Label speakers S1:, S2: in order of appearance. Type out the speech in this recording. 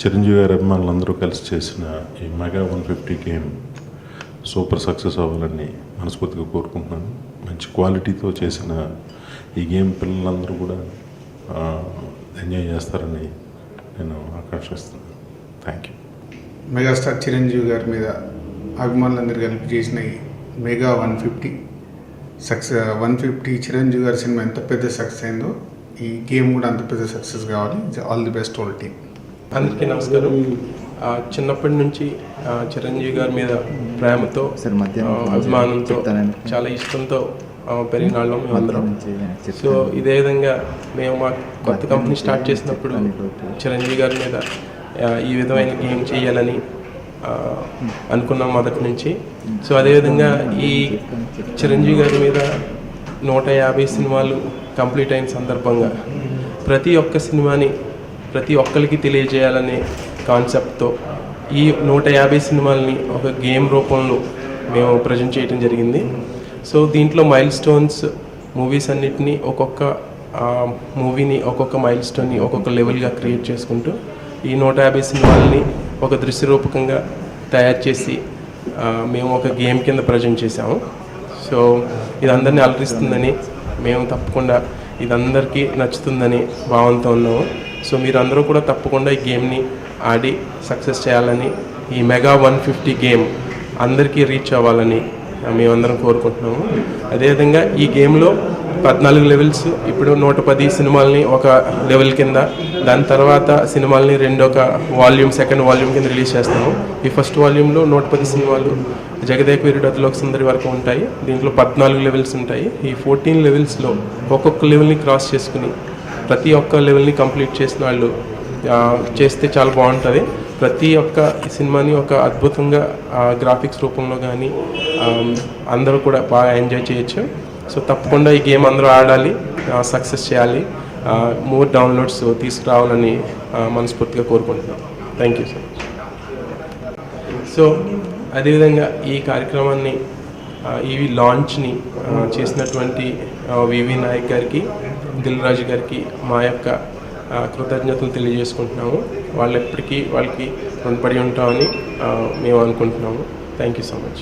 S1: చిరంజీవి గారి అభిమానులందరూ కలిసి చేసిన ఈ మెగా 150 గేమ్ సూపర్ సక్సెస్ అవ్వాలని మనస్ఫూర్తిగా కోరుకుంటున్నాను. మంచి క్వాలిటీతో చేసిన ఈ గేమ్ పిల్లలందరూ కూడా ఎంజాయ్ చేస్తారని నేను ఆకాంక్షిస్తున్నాను. Thank you.
S2: మెగాస్టార్ చిరంజీవి గారి మీద అభిమానులందరూ కలిపి చేసిన ఈ మెగా 150 చిరంజీవి గారి సినిమా ఎంత పెద్ద సక్సెస్ అయిందో ఈ గేమ్ కూడా అంత పెద్ద సక్సెస్ కావాలి. All the best whole team.
S3: అందరికీ నమస్కారం. చిన్నప్పటి నుంచి చిరంజీవి గారి మీద ప్రేమతో అభిమానంతో చాలా ఇష్టంతో పెరిగిన వాళ్ళం మేమందరం. సో ఇదే విధంగా మేము మా కొత్త కంపెనీ స్టార్ట్ చేసినప్పుడు చిరంజీవి గారి మీద ఈ విధమైన గేమ్ చేయాలని అనుకున్నాం మొదటి నుంచి. సో అదేవిధంగా ఈ చిరంజీవి గారి మీద 150 సినిమాలు కంప్లీట్ అయిన సందర్భంగా ప్రతి ఒక్క సినిమాని ప్రతి ఒక్కరికి తెలియజేయాలనే కాన్సెప్ట్తో ఈ 150 సినిమాలని ఒక గేమ్ రూపంలో మేము ప్రజెంట్ చేయడం జరిగింది. సో దీంట్లో మైల్ స్టోన్స్ మూవీస్ అన్నిటినీ ఒక్కొక్క మూవీని ఒక్కొక్క మైల్ స్టోన్ని ఒక్కొక్క లెవెల్గా క్రియేట్ చేసుకుంటూ ఈ 150 సినిమాలని ఒక దృశ్యరూపకంగా తయారు చేసి మేము ఒక గేమ్ కింద ప్రజెంట్ చేసాము. సో ఇది అందరినీ అలరిస్తుందని మేము తప్పకుండా ఇది అందరికీ నచ్చుతుందని భావంతో ఉన్నాము. సో మీరు అందరూ కూడా తప్పకుండా ఈ గేమ్ని ఆడి సక్సెస్ చేయాలని, ఈ మెగా 150 గేమ్ అందరికీ రీచ్ అవ్వాలని మేమందరం కోరుకుంటున్నాము. అదేవిధంగా ఈ గేమ్లో 14 లెవెల్స్, ఇప్పుడు 110 సినిమాలని ఒక లెవెల్ కింద, దాని తర్వాత సినిమాలని సెకండ్ వాల్యూమ్ కింద రిలీజ్ చేస్తాము. ఈ ఫస్ట్ వాల్యూమ్లో 110 సినిమాలు జగదేక వీరుడు అతిలోక సుందరి వరకు ఉంటాయి. దీంట్లో 14 లెవెల్స్ ఉంటాయి. ఈ 14 లెవెల్స్లో ఒక్కొక్క లెవెల్ని క్రాస్ చేసుకుని ప్రతి ఒక్క లెవెల్ని కంప్లీట్ చేసిన వాళ్ళు చేస్తే చాలా బాగుంటుంది. ప్రతి ఒక్క సినిమాని ఒక అద్భుతంగా గ్రాఫిక్స్ రూపంలో కానీ అందరూ కూడా బాగా ఎంజాయ్ చేయొచ్చు. సో తప్పకుండా ఈ గేమ్ అందరూ ఆడాలి, సక్సెస్ చేయాలి, మోర్ డౌన్లోడ్స్ తీసుకురావాలని మనస్ఫూర్తిగా కోరుకుంటున్నాను. Thank you so much. So అదేవిధంగా ఈ కార్యక్రమాన్ని ఈ లాంచ్ని చేసినటువంటి వివి నాయక్ గారికి, దిల్ రాజు గారికి మా యొక్క కృతజ్ఞతలు తెలియజేసుకుంటున్నాము. వాళ్ళకి రుణపడి ఉంటామని మేము అనుకుంటున్నాము. Thank you so much.